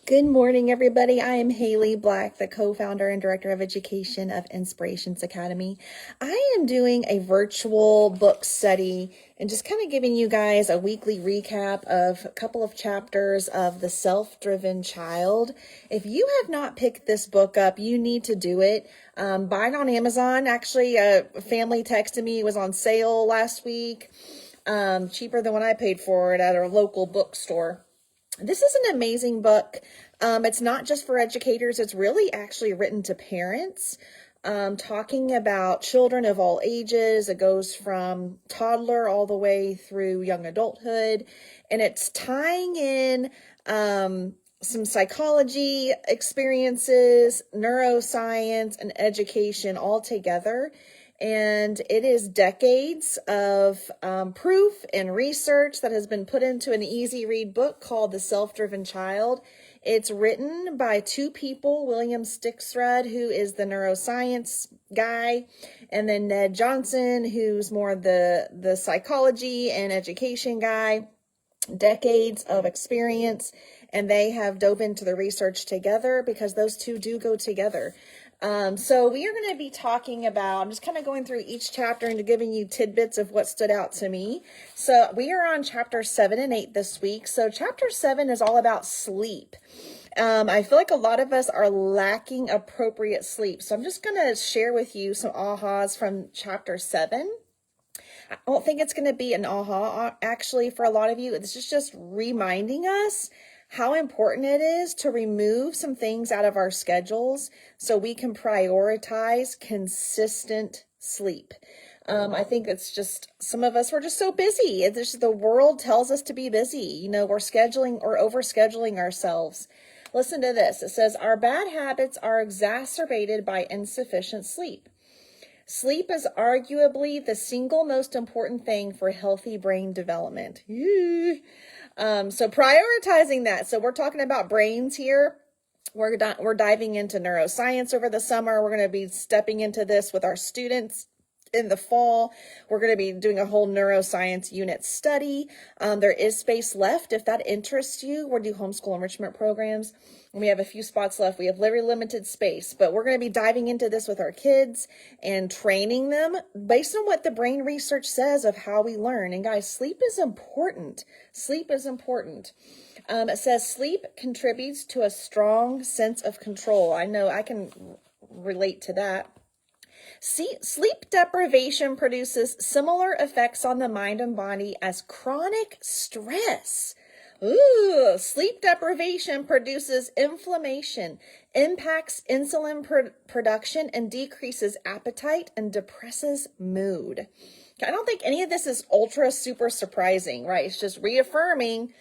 Good morning, everybody. I am Haley Black, the co-founder and director of education of Inspirations Academy. I am doing a virtual book study and just kind of giving you guys a weekly recap of a couple of chapters of The Self-Driven Child. If you have not picked this book up, you need to do it. Buy it on Amazon. Actually, a family texted me. It was on sale last week, cheaper than what I paid for it at our local bookstore. This is an amazing book. It's not just for educators. It's really actually written to parents, talking about children of all ages. It goes from toddler all the way through young adulthood. And it's tying in some psychology experiences, neuroscience, and education all together. And it is decades of proof and research that has been put into an easy read book called The Self-Driven Child. It's written by two people, William Sticksrud, who is the neuroscience guy, and then Ned Johnson, who's more the psychology and education guy. Decades of experience, and they have dove into the research together because those two do go together. So we are going to be talking about, I'm just kind of going through each chapter and giving you tidbits of what stood out to me. So we are on chapter 7 and 8 this week. So chapter 7 is all about sleep. I feel like a lot of us are lacking appropriate sleep. So I'm just going to share with you some ahas from chapter 7. I don't think it's going to be an aha actually for a lot of you. It's just reminding us how important it is to remove some things out of our schedules so we can prioritize consistent sleep. I think it's just, some of us, we're just so busy. It's just, the world tells us to be busy. You know, we're scheduling or overscheduling ourselves. Listen to this. It says, our bad habits are exacerbated by insufficient sleep. Sleep is arguably the single most important thing for healthy brain development. So prioritizing that. So we're talking about brains here. We're diving into neuroscience over the summer. We're going to be stepping into this with our students in the fall. We're going to be doing a whole neuroscience unit study. There is space left if that interests you. We'll do homeschool enrichment programs. And we have a few spots left. We have very limited space, but we're going to be diving into this with our kids and training them based on what the brain research says of how we learn. And guys, sleep is important. Sleep is important. It says sleep contributes to a strong sense of control. I know I can relate to that. Sleep deprivation produces similar effects on the mind and body as chronic stress. Sleep deprivation produces inflammation, impacts insulin production, and decreases appetite and depresses mood. I don't think any of this is ultra super surprising, right? It's just reaffirming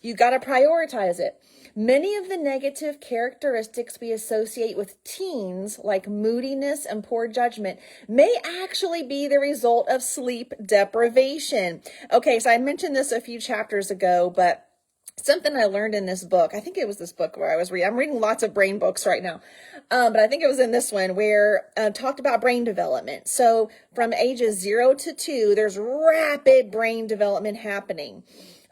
you got to prioritize it. Many of the negative characteristics we associate with teens, like moodiness and poor judgment, may actually be the result of sleep deprivation. Okay, so I mentioned this a few chapters ago, but something I learned in this book, I think it was this book where I was reading, I'm reading lots of brain books right now, but I think it was in this one where talked about brain development. So from ages 0 to 2, there's rapid brain development happening.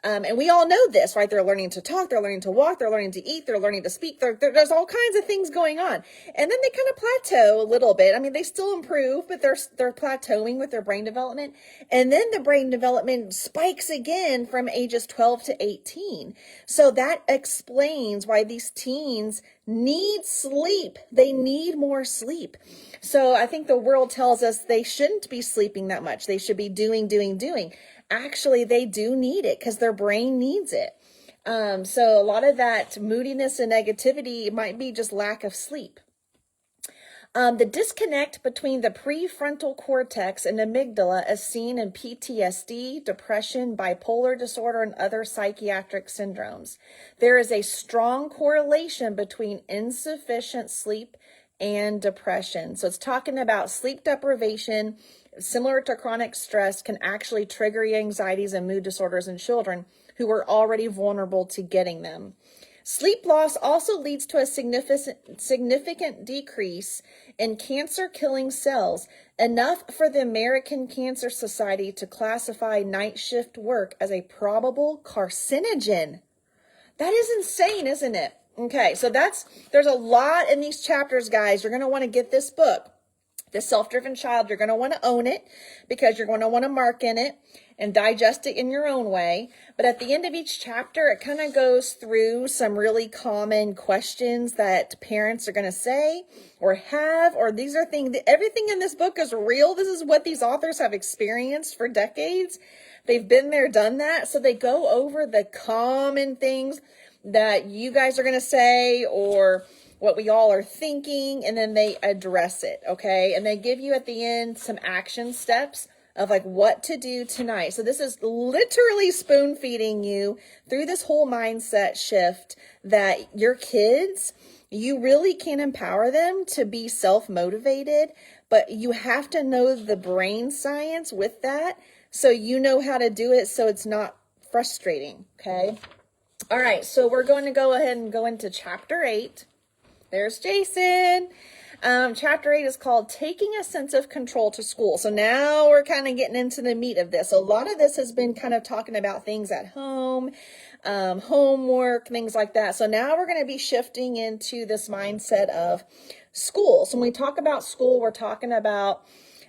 And we all know this, right? They're learning to talk, they're learning to walk, they're learning to eat, they're learning to speak. There's all kinds of things going on. And then they kind of plateau a little bit. I mean, they still improve, but they're plateauing with their brain development. And then the brain development spikes again from ages 12 to 18. So that explains why these teens need sleep. They need more sleep. So I think the world tells us they shouldn't be sleeping that much. They should be doing. Actually, they do need it because their brain needs it. So a lot of that moodiness and negativity might be just lack of sleep. The disconnect between the prefrontal cortex and amygdala is seen in PTSD, depression, bipolar disorder, and other psychiatric syndromes. There is a strong correlation between insufficient sleep and depression. So it's talking about sleep deprivation, similar to chronic stress, can actually trigger anxieties and mood disorders in children who are already vulnerable to getting them. Sleep loss also leads to a significant decrease in cancer-killing cells, enough for the American Cancer Society to classify night shift work as a probable carcinogen. That is insane, isn't it? Okay, so there's a lot in these chapters, guys. You're going to want to get this book, The Self-Driven Child. You're going to want to own it because you're going to want to mark in it and digest it in your own way. But at the end of each chapter, it kind of goes through some really common questions that parents are going to say or have, or these are things that everything in this book is real. This is what these authors have experienced for decades. They've been there, done that. So they go over the common things that you guys are going to say or what we all are thinking, and then they address it, okay? And they give you at the end some action steps of like what to do tonight. So this is literally spoon feeding you through this whole mindset shift that your kids, you really can empower them to be self-motivated, but you have to know the brain science with that so you know how to do it so it's not frustrating, okay? All right, so we're going to go ahead and go into chapter 8. There's Jason. Chapter 8 is called Taking a Sense of Control to School. So now we're kind of getting into the meat of this. A lot of this has been kind of talking about things at home, homework, things like that. So now we're going to be shifting into this mindset of school. So when we talk about school, we're talking about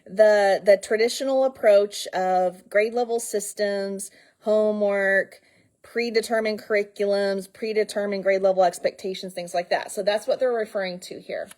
the traditional approach of grade level systems, homework, predetermined curriculums, predetermined grade level expectations, things like that. So that's what they're referring to here.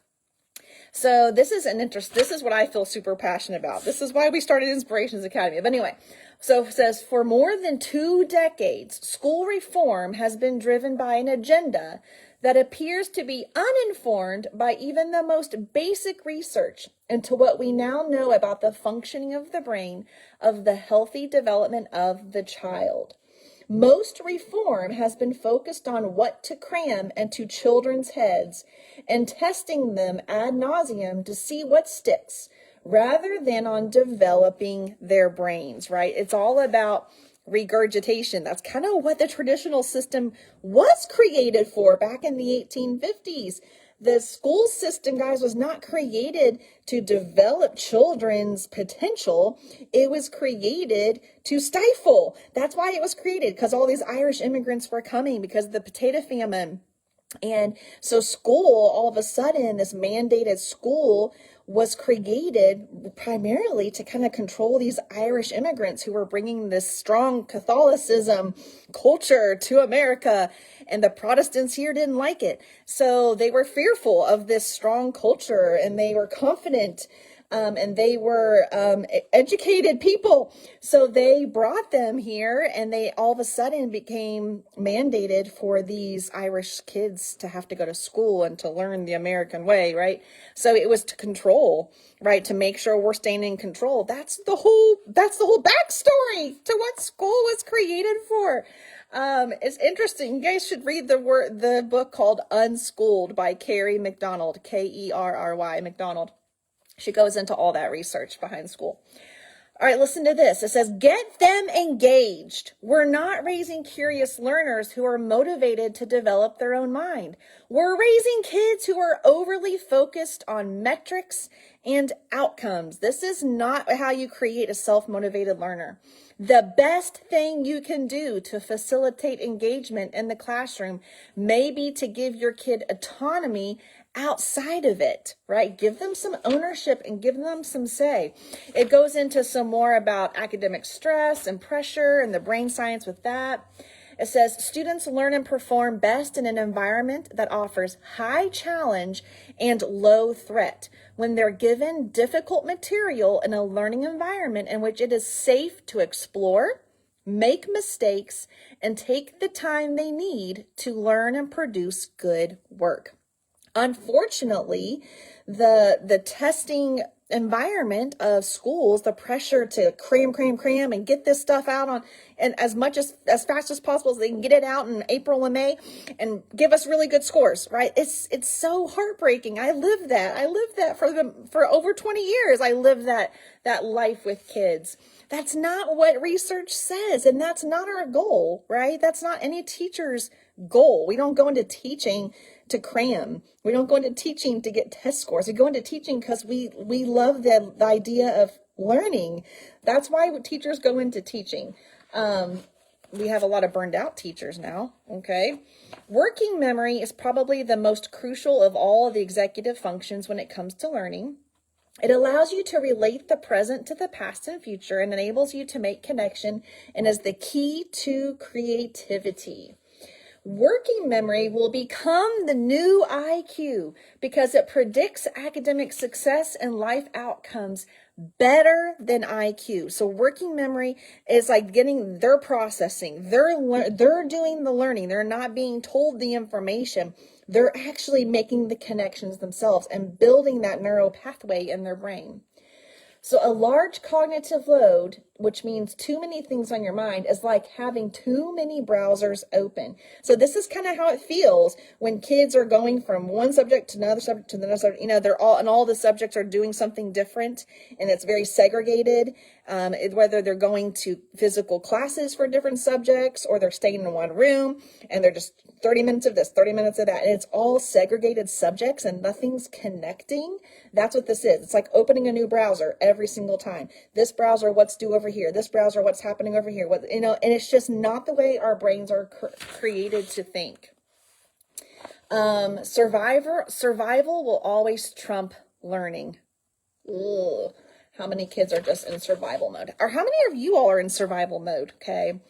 So this is this is what I feel super passionate about. This is why we started Inspirations Academy. But anyway, so it says, for more than 2 decades, school reform has been driven by an agenda that appears to be uninformed by even the most basic research into what we now know about the functioning of the brain of the healthy development of the child. Most reform has been focused on what to cram into children's heads and testing them ad nauseum to see what sticks, rather than on developing their brains, right? It's all about regurgitation. That's kind of what the traditional system was created for back in the 1850s. The school system, guys, was not created to develop children's potential. It was created to stifle. That's why it was created, because all these Irish immigrants were coming because of the potato famine. And so school, all of a sudden, this mandated school was created primarily to kind of control these Irish immigrants who were bringing this strong Catholicism culture to America, and the Protestants here didn't like it. So they were fearful of this strong culture, and they were confident, and they were educated people. So they brought them here, and they all of a sudden became mandated for these Irish kids to have to go to school and to learn the American way, right? So it was to control, right? To make sure we're staying in control. That's the whole backstory to what school was created for. It's interesting. You guys should read the book called Unschooled by Kerry McDonald, Kerry McDonald. She goes into all that research behind school. All right, listen to this. It says, get them engaged. We're not raising curious learners who are motivated to develop their own mind. We're raising kids who are overly focused on metrics and outcomes. This is not how you create a self-motivated learner. The best thing you can do to facilitate engagement in the classroom may be to give your kid autonomy outside of it, right? Give them some ownership and give them some say. It goes into some more about academic stress and pressure and the brain science with that. It says students learn and perform best in an environment that offers high challenge and low threat. When they're given difficult material in a learning environment in which it is safe to explore, make mistakes, and take the time they need to learn and produce good work. Unfortunately, the testing environment of schools, the pressure to cram and get this stuff out on and as fast as possible so they can get it out in April and May and give us really good scores, right? It's so heartbreaking. I lived that for over 20 years. I lived that life with kids. That's not what research says, and that's not our goal, right? That's not any teacher's goal. We don't go into teaching to cram. We don't go into teaching to get test scores. We go into teaching because we love the idea of learning. That's why teachers go into teaching. we have a lot of burned out teachers now, okay? Working memory is probably the most crucial of all of the executive functions when it comes to learning. It allows you to relate the present to the past and future and enables you to make connection and is the key to creativity. Working memory will become the new IQ because it predicts academic success and life outcomes better than IQ. So working memory is like they're processing, they're doing the learning. They're not being told the information. They're actually making the connections themselves and building that neural pathway in their brain. So a large cognitive load, which means too many things on your mind, is like having too many browsers open. So this is kind of how it feels when kids are going from one subject to another subject to another subject. They're all the subjects are doing something different, and it's very segregated. Whether they're going to physical classes for different subjects or they're staying in one room and they're just 30 minutes of this, 30 minutes of that, and it's all segregated subjects and nothing's connecting. That's what this is. It's like opening a new browser every single time. This browser, what's due over here? This browser, what's happening over here? And it's just not the way our brains are created to think. Survival will always trump learning. Ugh. How many kids are just in survival mode? Or how many of you all are in survival mode? Okay.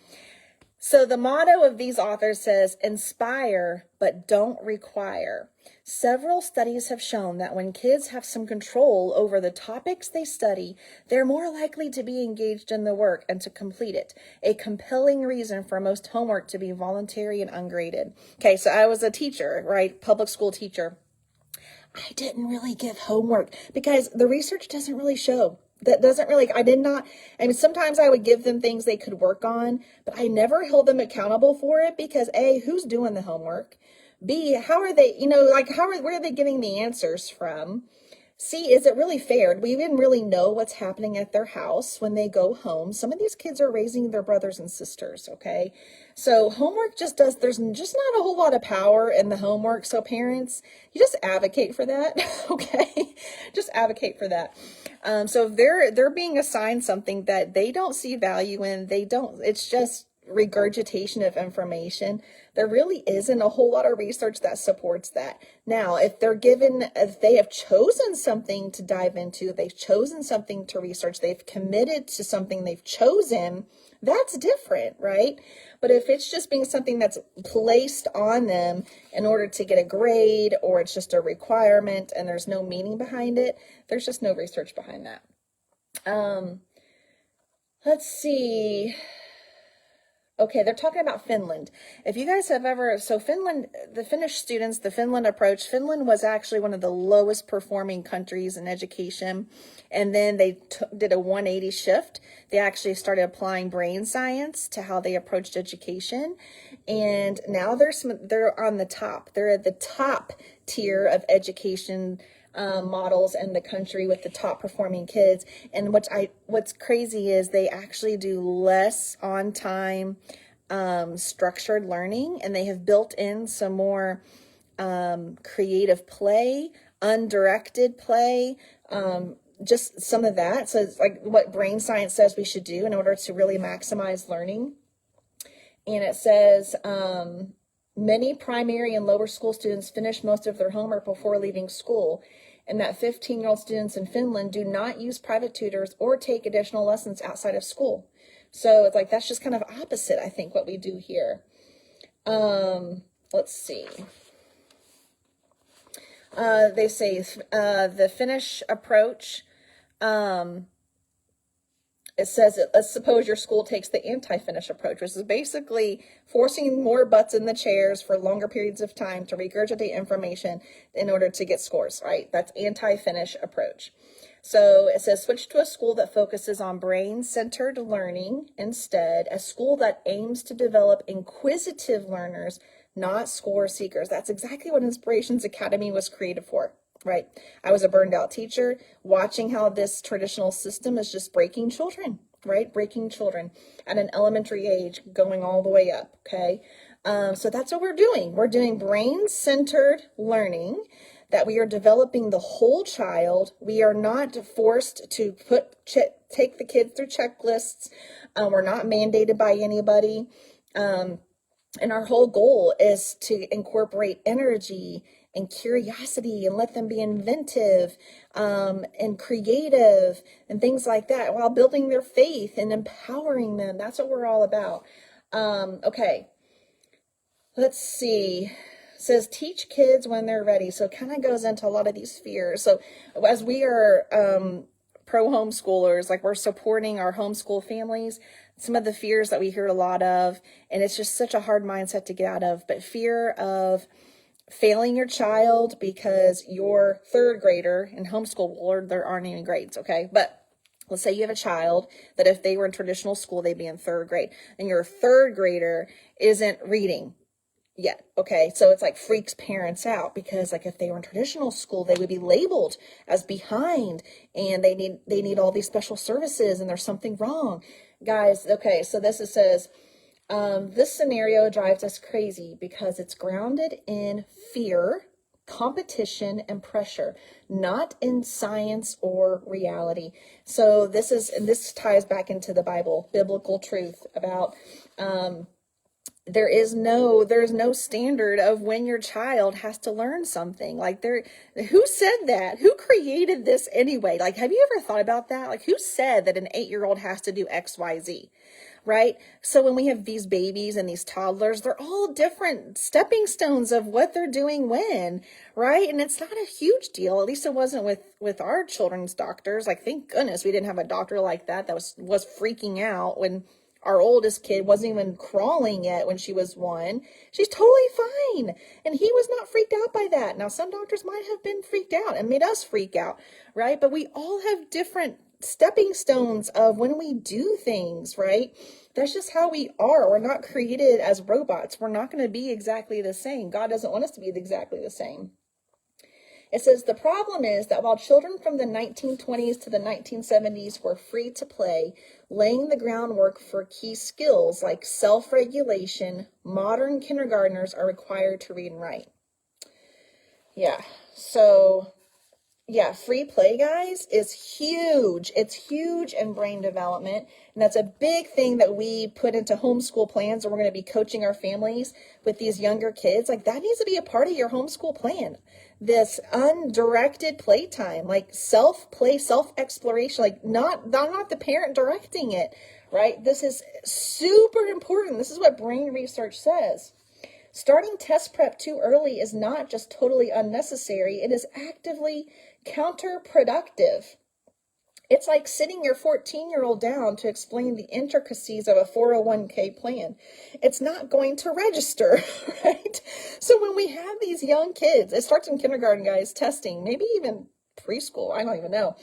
So the motto of these authors says, inspire, but don't require. Several studies have shown that when kids have some control over the topics they study, they're more likely to be engaged in the work and to complete it. A compelling reason for most homework to be voluntary and ungraded. Okay, so I was a teacher, right? Public school teacher. I didn't really give homework because the research doesn't really show. Sometimes I would give them things they could work on, but I never held them accountable for it because A, who's doing the homework? B, how are they, where are they getting the answers from? C, is it really fair? Do we even really know what's happening at their house when they go home? Some of these kids are raising their brothers and sisters, okay? So homework there's just not a whole lot of power in the homework. So parents, you just advocate for that, okay? Just advocate for that. So if they're being assigned something that they don't see value in, it's just regurgitation of information. There really isn't a whole lot of research that supports that. Now, if they have chosen something to dive into, they've chosen something to research, they've committed to something they've chosen, that's different, right? But if it's just being something that's placed on them in order to get a grade, or it's just a requirement and there's no meaning behind it, there's just no research behind that. Let's see. Okay, they're talking about Finland. If you guys have Finland, the Finnish students, the Finland approach, Finland was actually one of the lowest performing countries in education. And then they did a 180 shift. They actually started applying brain science to how they approached education. And now they're on the top. They're at the top tier of education models in the country with the top performing kids. And what's crazy is they actually do less on time structured learning, and they have built in some more creative play, undirected play, just some of that. So it's like what brain science says we should do in order to really maximize learning. And it says many primary and lower school students finish most of their homework before leaving school, and that 15-year-old students in Finland do not use private tutors or take additional lessons outside of school. So it's like that's just kind of opposite, I think, what we do here. Let's see. They say the Finnish approach, it says, let's suppose your school takes the anti-Finnish approach, which is basically forcing more butts in the chairs for longer periods of time to regurgitate information in order to get scores, right? That's anti-Finnish approach. So it says, switch to a school that focuses on brain-centered learning instead, a school that aims to develop inquisitive learners, not score seekers. That's exactly what Inspirations Academy was created for. Right. I was a burned out teacher watching how this traditional system is just breaking children, right? Breaking children at an elementary age, going all the way up. Okay. So that's what we're doing. We're doing brain-centered learning, that we are developing the whole child. We are not forced to take the kids through checklists. We're not mandated by anybody. And our whole goal is to incorporate energy and curiosity and let them be inventive and creative and things like that while building their faith and empowering them. That's what we're all about. Okay, let's see. It says teach kids when they're ready. So it kind of goes into a lot of these fears. So as we are pro homeschoolers, like we're supporting our homeschool families, some of the fears that we hear a lot of, and it's just such a hard mindset to get out of, but fear of failing your child because your third grader in homeschool world, there aren't any grades, okay? But let's say you have a child that if they were in traditional school, they'd be in third grade, and your third grader isn't reading yet, okay? So it's like freaks parents out because like if they were in traditional school, they would be labeled as behind and they need all these special services and there's something wrong. Guys, okay, so this says, this scenario drives us crazy because it's grounded in fear, competition, and pressure, not in science or reality. So this ties back into the Bible, biblical truth about, there's no standard of when your child has to learn something. Like who said that? Who created this anyway? Like, have you ever thought about that? Like, who said that an 8-year-old has to do X, Y, Z? Right? So when we have these babies and these toddlers, they're all different stepping stones of what they're doing when, right? And it's not a huge deal. At least it wasn't with our children's doctors. Like, thank goodness we didn't have a doctor like that was freaking out when our oldest kid wasn't even crawling yet when she was 1. She's totally fine. And he was not freaked out by that. Now, some doctors might have been freaked out and made us freak out, right? But we all have different stepping stones of when we do things, right? That's just how we are. We're not created as robots. We're not going to be exactly the same. God doesn't want us to be exactly the same. It says the problem is that while children from the 1920s to the 1970s were free to play, laying the groundwork for key skills like self-regulation, modern kindergartners are required to read and write. Yeah, so yeah, free play, guys, is huge. It's huge in brain development. And that's a big thing that we put into homeschool plans. And we're going to be coaching our families with these younger kids. Like, that needs to be a part of your homeschool plan. This undirected playtime, like self-play, self-exploration, like not the parent directing it, right? This is super important. This is what brain research says. Starting test prep too early is not just totally unnecessary. It is actively counterproductive. It's like sitting your 14-year-old down to explain the intricacies of a 401k plan. It's not going to register, right? So when we have these young kids, it starts in kindergarten, guys, testing, maybe even preschool, I don't even know.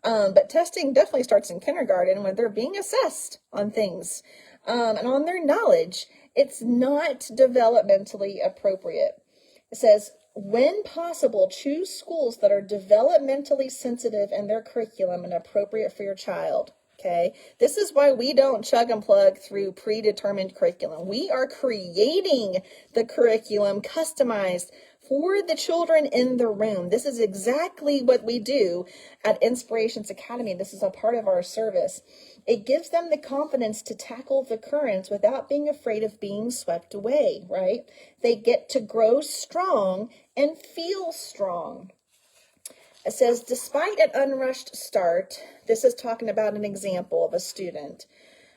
But testing definitely starts in kindergarten when they're being assessed on things and on their knowledge. It's not developmentally appropriate. It says, when possible, choose schools that are developmentally sensitive in their curriculum and appropriate for your child. Okay, this is why we don't chug and plug through predetermined curriculum. We are creating the curriculum customized for the children in the room. This is exactly what we do at Inspirations Academy. This is a part of our service. It gives them the confidence to tackle the currents without being afraid of being swept away, right? They get to grow strong and feel strong. It says, despite an unrushed start, this is talking about an example of a student.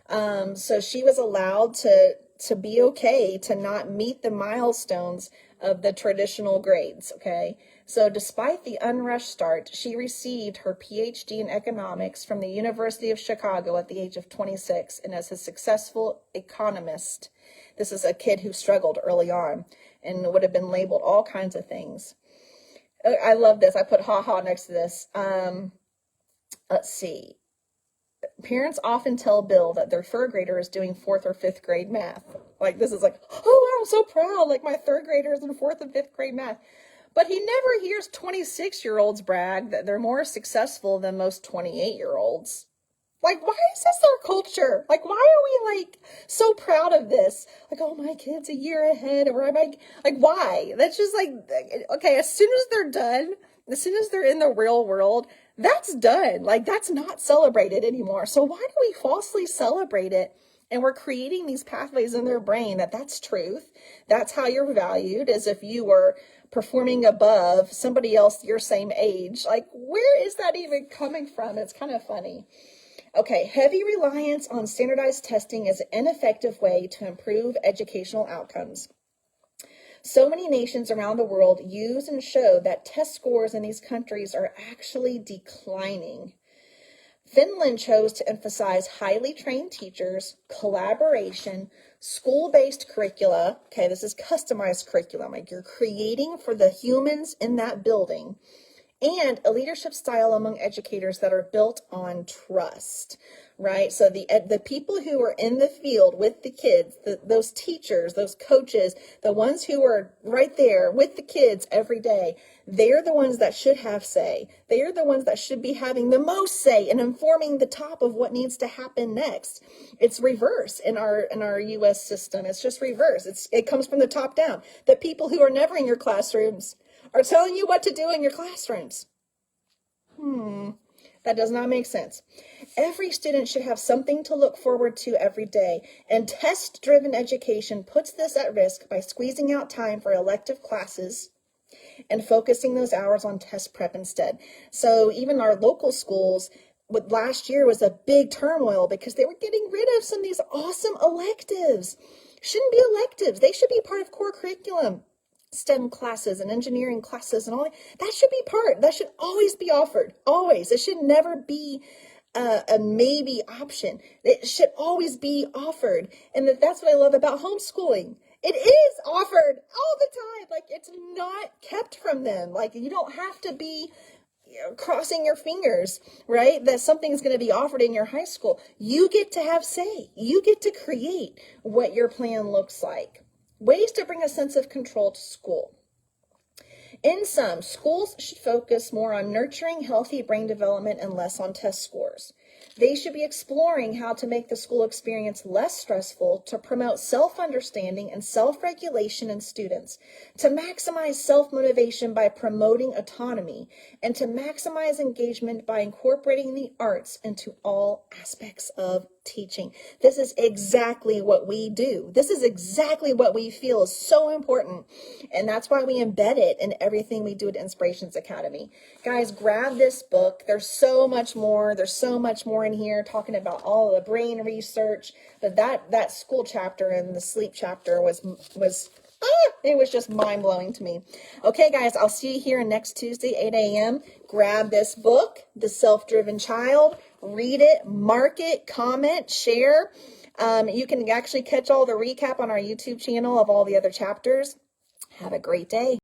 So she was allowed to be okay to not meet the milestones of the traditional grades, okay? So despite the unrushed start, she received her PhD in economics from the University of Chicago at the age of 26 and as a successful economist. This is a kid who struggled early on and would have been labeled all kinds of things. I love this. I put ha next to this. Let's see. Parents often tell Bill that their third grader is doing 4th or 5th grade math. Like, this is like, oh, I'm so proud. Like, my third grader is in 4th and 5th grade math. But he never hears 26-year-olds brag that they're more successful than most 28-year-olds. Like, why is this our culture? Like, why are we, like, so proud of this? Like, oh, my kid's a year ahead. Or like, why? That's just like, okay, as soon as they're done, as soon as they're in the real world, that's done. Like, that's not celebrated anymore. So why do we falsely celebrate it And we're creating these pathways in their brain that's truth. That's how you're valued, as if you were performing above somebody else your same age. Like, where is that even coming from? It's kind of funny. Okay, heavy reliance on standardized testing is an ineffective way to improve educational outcomes. So many nations around the world use and show that test scores in these countries are actually declining. Finland chose to emphasize highly trained teachers, collaboration, school-based curricula. Okay, this is customized curriculum. Like, you're creating for the humans in that building. And a leadership style among educators that are built on trust, right? So the people who are in the field with the kids, those teachers, those coaches, the ones who are right there with the kids every day, they're the ones that should have say. They are the ones that should be having the most say in informing the top of what needs to happen next. It's reverse in our U.S. system. It's just reverse. It comes from the top down. The people who are never in your classrooms are telling you what to do in your classrooms. That does not make sense. Every student should have something to look forward to every day, and test-driven education puts this at risk by squeezing out time for elective classes and focusing those hours on test prep instead. So even our local schools, last year was a big turmoil because they were getting rid of some of these awesome electives. Shouldn't be electives. They should be part of core curriculum. STEM classes and engineering classes and all that should be that should always be offered. Always. It should never be a maybe option. It should always be offered. And that's what I love about homeschooling. It is offered all the time. Like, it's not kept from them. Like, you don't have to be crossing your fingers, right, that something's going to be offered in your high school. You get to have say. You get to create what your plan looks like. Ways to bring a sense of control to school. In sum, schools should focus more on nurturing healthy brain development and less on test scores. They should be exploring how to make the school experience less stressful, to promote self-understanding and self-regulation in students, to maximize self-motivation by promoting autonomy, and to maximize engagement by incorporating the arts into all aspects of teaching. This is exactly what we do. This is exactly what we feel is so important. And that's why we embed it in everything we do at Inspirations Academy. Guys, grab this book. There's so much more. There's so much more in here talking about all the brain research. But that school chapter and the sleep chapter was it was just mind-blowing to me. Okay, guys, I'll see you here next Tuesday, 8 a.m. Grab this book, The Self-Driven Child. Read it, mark it, comment, share. You can actually catch all the recap on our YouTube channel of all the other chapters. Have a great day.